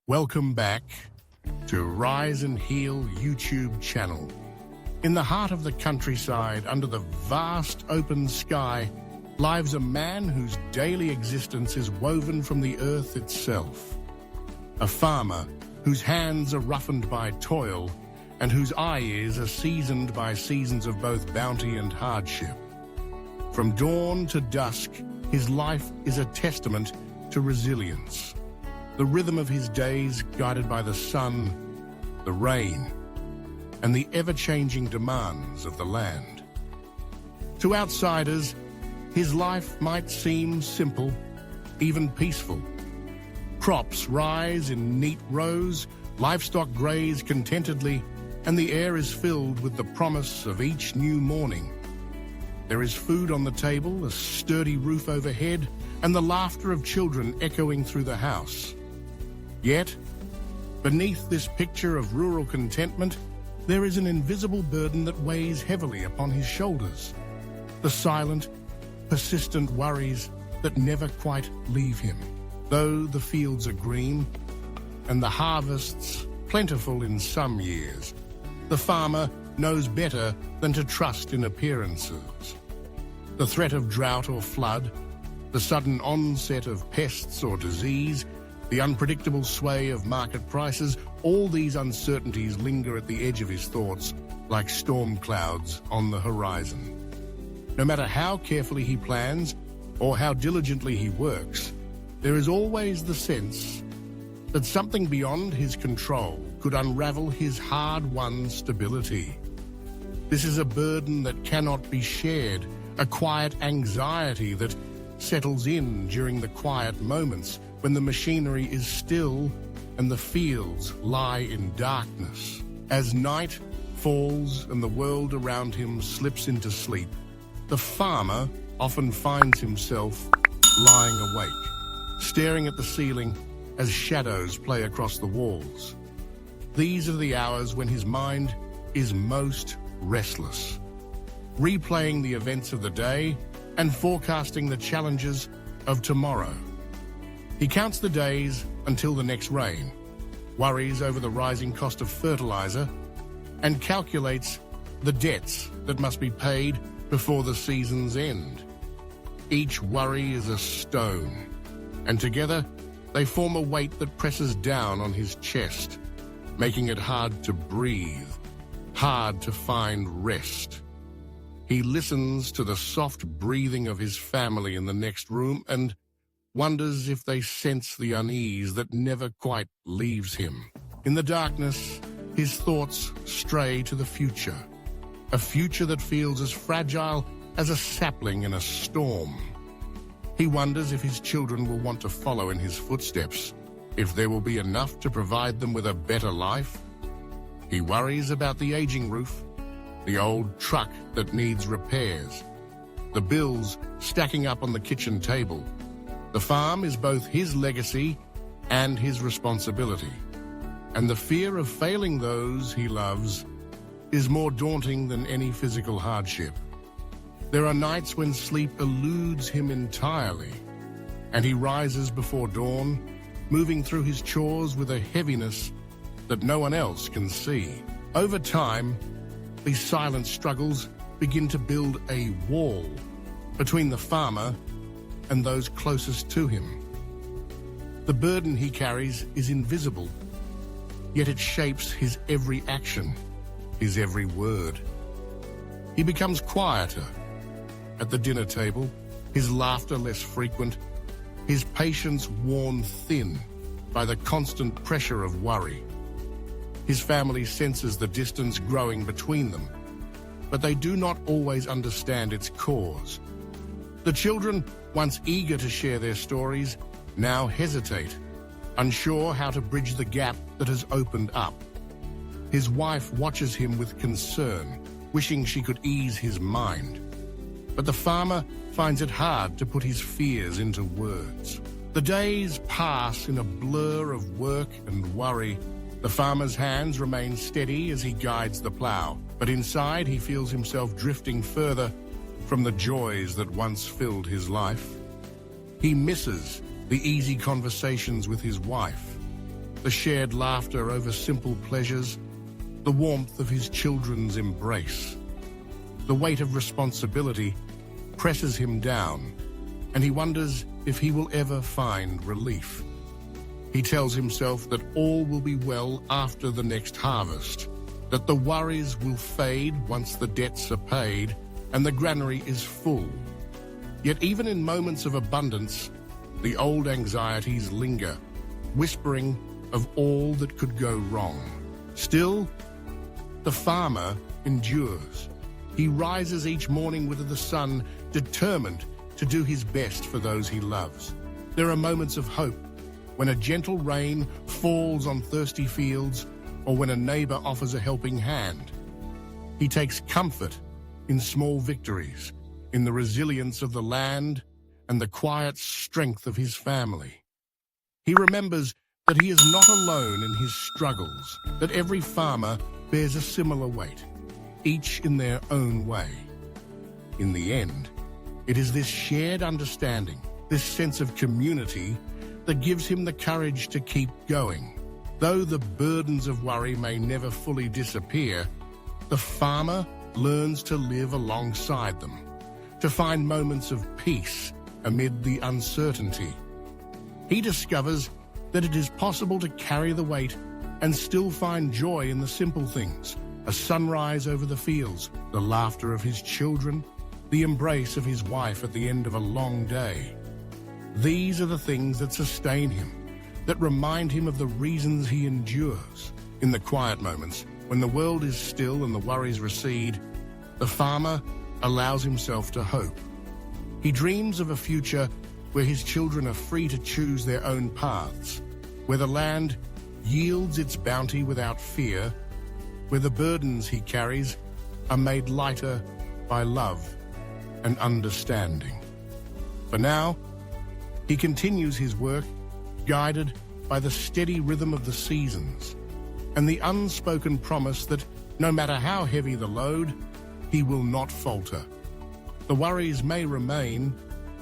Welcome back to Rise and Heal YouTube channel. In the heart of the countryside, under the vast open sky, lives a man whose daily existence is woven from the earth itself. A farmer whose hands are roughened by toil and whose eye ears are seasoned by seasons of both bounty and hardship. From dawn to dusk, his life is a testament to resilience. The rhythm of his days guided by the sun, the rain, and the ever-changing demands of the land. To outsiders, his life might seem simple, even peaceful. Crops rise in neat rows, livestock graze contentedly, and the air is filled with the promise of each new morning. There is food on the table, a sturdy roof overhead, and the laughter of children echoing through the house. Yet, beneath this picture of rural contentment, there is an invisible burden that weighs heavily upon his shoulders. The silent, persistent worries that never quite leave him. Though the fields are green and the harvests plentiful in some years, the farmer knows better than to trust in appearances. The threat of drought or flood, the sudden onset of pests or disease, the unpredictable sway of market prices, all these uncertainties linger at the edge of his thoughts like storm clouds on the horizon. No matter how carefully he plans or how diligently he works, there is always the sense that something beyond his control could unravel his hard-won stability. This is a burden that cannot be shared, a quiet anxiety that settles in during the quiet moments when the machinery is still and the fields lie in darkness. As night falls and the world around him slips into sleep, the farmer often finds himself lying awake, staring at the ceiling as shadows play across the walls. These are the hours when his mind is most restless, replaying the events of the day and forecasting the challenges of tomorrow. He counts the days until the next rain, worries over the rising cost of fertilizer, and calculates the debts that must be paid before the season's end. Each worry is a stone, and together they form a weight that presses down on his chest, making it hard to breathe, hard to find rest. He listens to the soft breathing of his family in the next room and wonders if they sense the unease that never quite leaves him. In the darkness, his thoughts stray to the future, a future that feels as fragile as a sapling in a storm. He wonders if his children will want to follow in his footsteps, if there will be enough to provide them with a better life. He worries about the aging roof, the old truck that needs repairs, the bills stacking up on the kitchen table. The farm is both his legacy and his responsibility, and the fear of failing those he loves is more daunting than any physical hardship. There are nights when sleep eludes him entirely, and he rises before dawn, moving through his chores with a heaviness that no one else can see. Over time, these silent struggles begin to build a wall between the farmer and those closest to him. The burden he carries is invisible, yet it shapes his every action, his every word. He becomes quieter at the dinner table, his laughter less frequent, his patience worn thin by the constant pressure of worry. His family senses the distance growing between them, but they do not always understand its cause. The children, once eager to share their stories, now hesitate, unsure how to bridge the gap that has opened up. His wife watches him with concern, wishing she could ease his mind. But the farmer finds it hard to put his fears into words. The days pass in a blur of work and worry. The farmer's hands remain steady as he guides the plow, but inside he feels himself drifting further from the joys that once filled his life. He misses the easy conversations with his wife, the shared laughter over simple pleasures, the warmth of his children's embrace. The weight of responsibility presses him down, and he wonders if he will ever find relief. He tells himself that all will be well after the next harvest, that the worries will fade once the debts are paid and the granary is full. Yet even in moments of abundance, the old anxieties linger, whispering of all that could go wrong. Still, the farmer endures. He rises each morning with the sun, determined to do his best for those he loves. There are moments of hope, when a gentle rain falls on thirsty fields or when a neighbor offers a helping hand. He takes comfort in small victories, in the resilience of the land and the quiet strength of his family. He remembers that he is not alone in his struggles, that every farmer bears a similar weight, each in their own way. In the end, it is this shared understanding, this sense of community, that gives him the courage to keep going. Though the burdens of worry may never fully disappear, the farmer learns to live alongside them, to find moments of peace amid the uncertainty. He discovers that it is possible to carry the weight and still find joy in the simple things: a sunrise over the fields, the laughter of his children, the embrace of his wife at the end of a long day. These are the things that sustain him, that remind him of the reasons he endures. In the quiet moments, when the world is still and the worries recede, the farmer allows himself to hope. He dreams of a future where his children are free to choose their own paths, where the land yields its bounty without fear, where the burdens he carries are made lighter by love and understanding. For now, he continues his work, guided by the steady rhythm of the seasons and the unspoken promise that no matter how heavy the load, he will not falter. The worries may remain,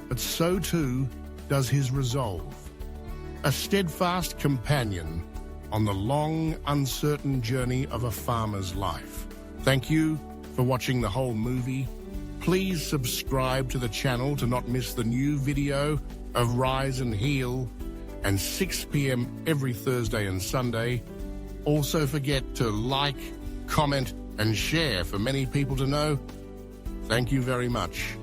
but so too does his resolve. A steadfast companion on the long, uncertain journey of a farmer's life. Thank you for watching the whole movie. Please subscribe to the channel to not miss the new video of Rise and Heal, and 6 p.m. every Thursday and Sunday. Also forget to like, comment, and share for many people to know. Thank you very much.